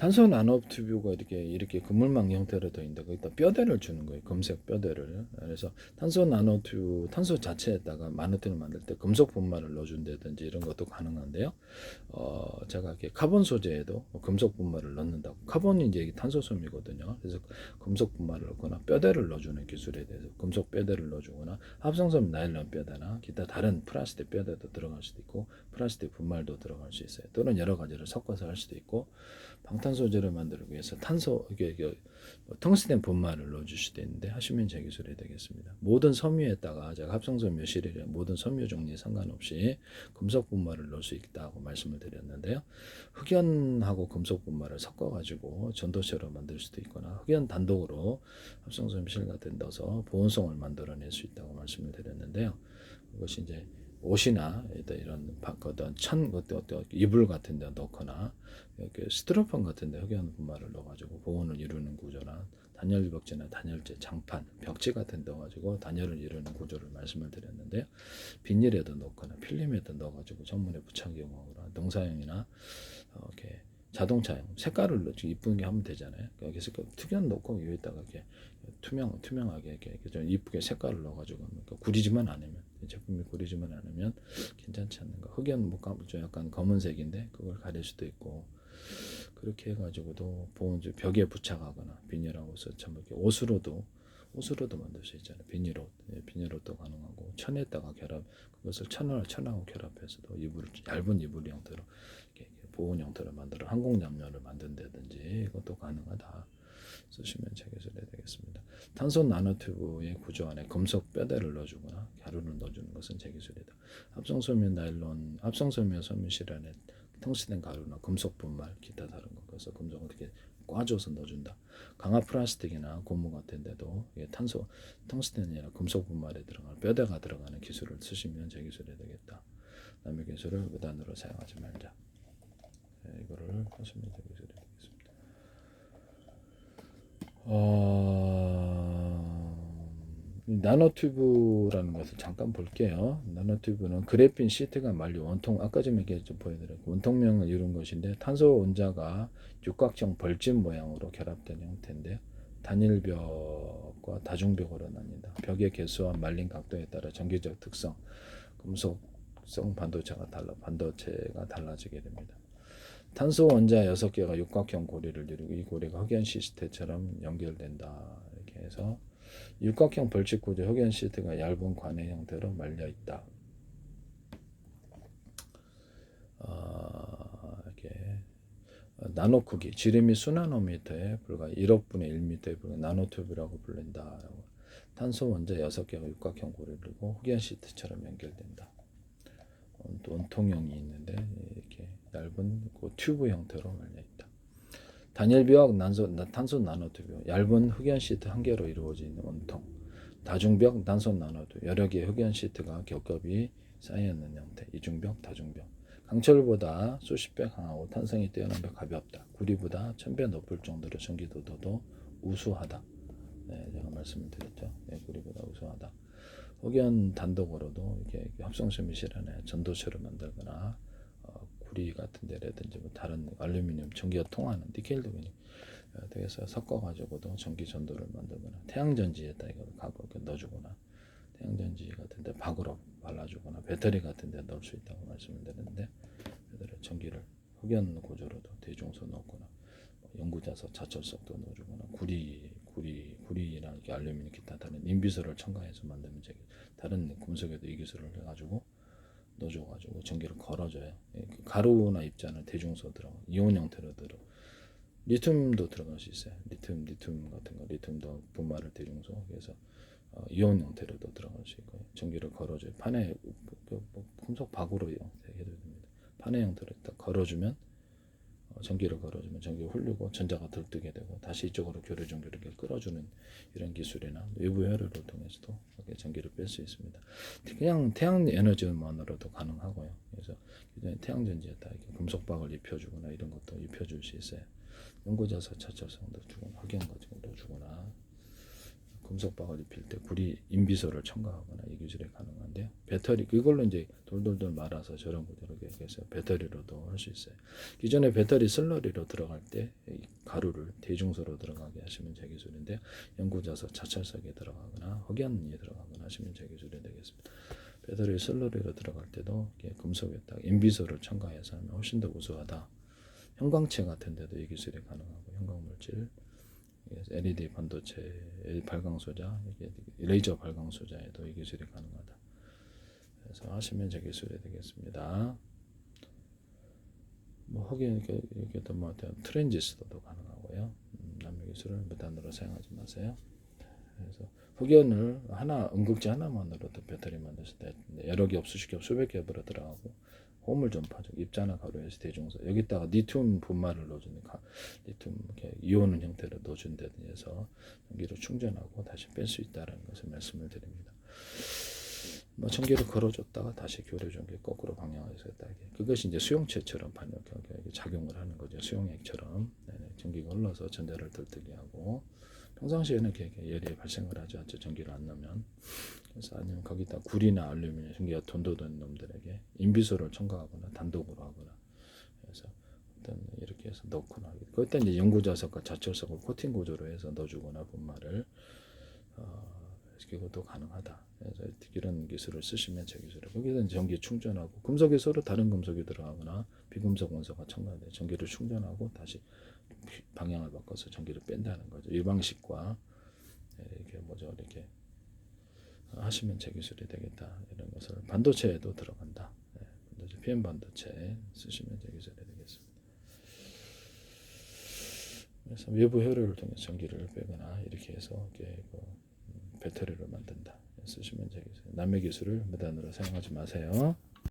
탄소 나노튜브가 이렇게 그물망 형태로 되어 있는데 거기다 뼈대를 주는 거예요. 금색 뼈대를. 그래서 탄소 나노튜브, 탄소 자체에다가 나노튜브를 만들 때 금속 분말을 넣어준다든지 이런 것도 가능한데요. 제가 이렇게 카본 소재에도 금속 분말을 넣는다고. 카본이 이제 탄소섬이거든요. 그래서 금속 분말을 넣거나 뼈대를 넣어주는 기술에 대해서 금속 뼈대를 넣어주거나 합성섬 나일론 뼈대나 기타 다른 플라스틱 뼈대도 들어갈 수도 있고 플라스틱 분말도 들어갈 수 있어요. 또는 여러 가지를 섞어서 할 수도 있고 방탄소재를 만들기 위해서 이게 텅스텐 분말을 넣어줄 수도 있는데 하시면 제 기술이 되겠습니다. 모든 섬유에다가 제가 합성섬유 실이래 모든 섬유 종류에 상관없이 금속 분말을 넣을 수 있다고 말씀을 드렸는데요. 흑연하고 금속 분말을 섞어가지고 전도체로 만들 수도 있거나 흑연 단독으로 합성섬유 실 같은 데 넣어서 보온성을 만들어낼 수 있다고 말씀을 드렸는데요. 그것이 이제 옷이나 이런 이불 같은 데 넣거나 이렇게 스티로폼 같은 데 흑연 분말을 넣어가지고 보온을 이루는 구조나 단열 벽지나 단열재, 장판, 벽지 같은 데 넣어가지고 단열을 이루는 구조를 말씀을 드렸는데요. 비닐에도 넣거나 필름에도 넣어가지고 전문에 부착용하거나 농사용이나 이렇게 자동차용 색깔을 넣고 이쁘게 하면 되잖아요. 여기서 특이한 넣고 여기다가 이렇게 투명하게 이렇게 좀 이쁘게 색깔을 넣어가지고 구리지만 않으면 제품이 구리지만 않으면 괜찮지 않는가. 흑연 좀 약간 검은색인데 그걸 가릴 수도 있고 그렇게 해가지고도 보온주 벽에 부착하거나 비닐하고 참 이렇게 옷으로도 만들 수 있잖아요. 비닐옷도 가능하고 천에다가 그것을 천하고 결합해서도 얇은 이불 형태로 이렇게 보온 형태로 만들어 항공 담요를 만든다든지 이것도 가능하다. 쓰시면 제기술이 되겠습니다. 탄소 나노튜브의 구조 안에 금속 뼈대를 넣어주거나 가루를 넣어주는 것은 제기술이다. 합성섬유 나일론, 합성섬유 섬유실 안에 텅스텐 가루나 금속 분말, 기타 다른 것, 그래서 금속을 이렇게 꽈줘서 넣어준다. 강화 플라스틱이나 고무 같은 데도 텅스텐이나 금속 분말에 들어가는 뼈대가 들어가는 기술을 쓰시면 제기술이 되겠다. 남의 기술을 무단으로 사용하지 말자. 이거를 하시면 제기술이 되겠습니다. 나노튜브라는 것을 잠깐 볼게요. 나노튜브는 그래핀 시트가 말리 원통, 아까 좀 이렇게 좀 보여드렸고 원통명을 이룬 것인데 탄소 원자가 육각형 벌집 모양으로 결합된 형태인데요. 단일벽과 다중벽으로 나뉜다. 벽의 개수와 말린 각도에 따라 전기적 특성, 금속성 반도체가 달라지게 됩니다. 탄소 원자 6개가 육각형 고리를 이루고 이 고리가 흑연 시스테처럼 연결된다. 이렇게 해서 육각형 벌집 구조 흑연 시트가 얇은 관의 형태로 말려 있다. 이렇게 나노 크기 지름이 수나노미터에 불과 1억분의 1m에 불과 나노튜브라고 불린다. 탄소 원자 6개가 육각형 고리를 이루고 흑연 시트처럼 연결된다. 원통형이 있는데 이렇게 얇은 튜브 형태로 말려 있다. 단열벽 탄소 나노튜브 얇은 흑연 시트 한 개로 이루어진 원통. 다중벽 단소 나노튜브 여러 개의 흑연 시트가 겹겹이 쌓여있는 형태. 이중벽 다중벽. 강철보다 수십 배 강하고 탄성이 뛰어난 벽 가볍다. 구리보다 1000배 높을 정도로 전기도도 우수하다. 네, 제가 말씀을 드렸죠. 네, 구리보다 우수하다. 흑연 단독으로도 이렇게 합성섬유 실안에 전도체로 만들거나 구리 같은 데라든지 뭐 다른 알루미늄 전기가 통하는 니켈도 그래서 섞어가지고도 전기 전도를 만들거나 태양전지에다 이걸 넣어주거나 태양전지 같은 데 박으로 발라주거나 배터리 같은 데 넣을 수 있다고 말씀을 드렸는데 전기를 흑연 고조로도 대중소 넣거나 연구자석 자철석도 넣어주거나 구리나 이렇게 알루미늄 기타 다른 인비소를 첨가해서 만드는 다른 금속에도 이 기술을 해가지고 넣어줘가지고 전기를 걸어줘요. 가루나 입자는 대중소 들어가 이온 형태로 들어. 리튬도 들어갈 수 있어요. 리튬 같은 거 리튬도 분말을 대중소 그래서 이온 형태로도 들어갈 수 있고 전기를 걸어줘요. 판에 금속 박으로 해도 됩니다. 판의 형태로 딱 걸어주면 전기를 걸어주면 전기가 흘리고 전자가 들뜨게 되고 다시 이쪽으로 교류 전기를 끌어주는 이런 기술이나 외부 혈류를 통해서도 이렇게 전기를 뺄 수 있습니다. 그냥 태양 에너지만으로도 가능하고요. 그래서 태양전지에다 이렇게 금속박을 입혀주거나 이런 것도 입혀줄 수 있어요. 연고자석 차철성도 주거나 흑연 같은 것도 주거나 금속 바가지 필 때 구리 인비소를 첨가하거나 이 기술이 가능한데요. 배터리 그걸로 이제 돌돌돌 말아서 저런 구조로 해서 배터리로도 할 수 있어요. 기존에 배터리 슬러리로 들어갈 때 가루를 대중소로 들어가게 하시면 제 기술인데 연구자석 자철석에 들어가거나 흑연에 들어가거나 하시면 제 기술이 되겠습니다. 배터리 슬러리로 들어갈 때도 금속에다가 인비소를 첨가해서 하면 훨씬 더 우수하다. 형광체 같은 데도 이 기술이 가능하고 형광물질 LED 반도체 발광 소자, 레이저 발광 소자에도 이 기술이 가능하다. 그래서 하시면 제 기술이 되겠습니다. 뭐 흑연 이렇게 또 뭐 트랜지스터도 가능하고요. 남의 기술을 무단으로 사용하지 마세요. 그래서 흑연을 하나 음극지 하나만으로도 배터리 만드실 때 여러 개 수십 개 수백 겹으로 들어가고 호물 전파적 입자나 가루에서 대중소 여기다가 리튬 분말을 넣어주는 리튬 이렇게 이온은 형태로 넣어준다든지 해서 전기를 충전하고 다시 뺄 수 있다는 것을 말씀을 드립니다. 뭐 전기를 걸어줬다가 다시 교류전 게 거꾸로 방향해서 했다. 그것이 이제 수용체처럼 작용을 하는 거죠. 수용액처럼 전기가 흘러서 전자를 들뜨게 하고 평상시에는 열이 발생을 하지 않죠. 전기를 안 넣으면. 그래서 아니면 거기다 구리나 알루미늄 전기가 돈도던 놈들에게 인비소를 첨가하거나 단독으로 하거나 그래서 어떤 이렇게 해서 넣거나 그때 이제 연구자석과 자철석을 코팅 구조로 해서 넣어주거나 분말을 그것도 가능하다. 그래서 이런 기술을 쓰시면 제 기술을 거기서 전기 충전하고 금속이 서로 다른 금속이 들어가거나 비금속 원소가 첨가돼 전기를 충전하고 다시 방향을 바꿔서 전기를 뺀다는 거죠. 이 방식과 이렇게 뭐죠 이렇게 하시면 제 기술이 되겠다. 이런 것을 반도체에도 들어간다. 반도체, PM 반도체 쓰시면 제 기술이 되겠습니다. 그래서 외부 혈류를 통해 전기를 빼거나 이렇게 해서 이렇게 배터리를 만든다. 쓰시면 제 기술. 남의 기술을 무단으로 사용하지 마세요.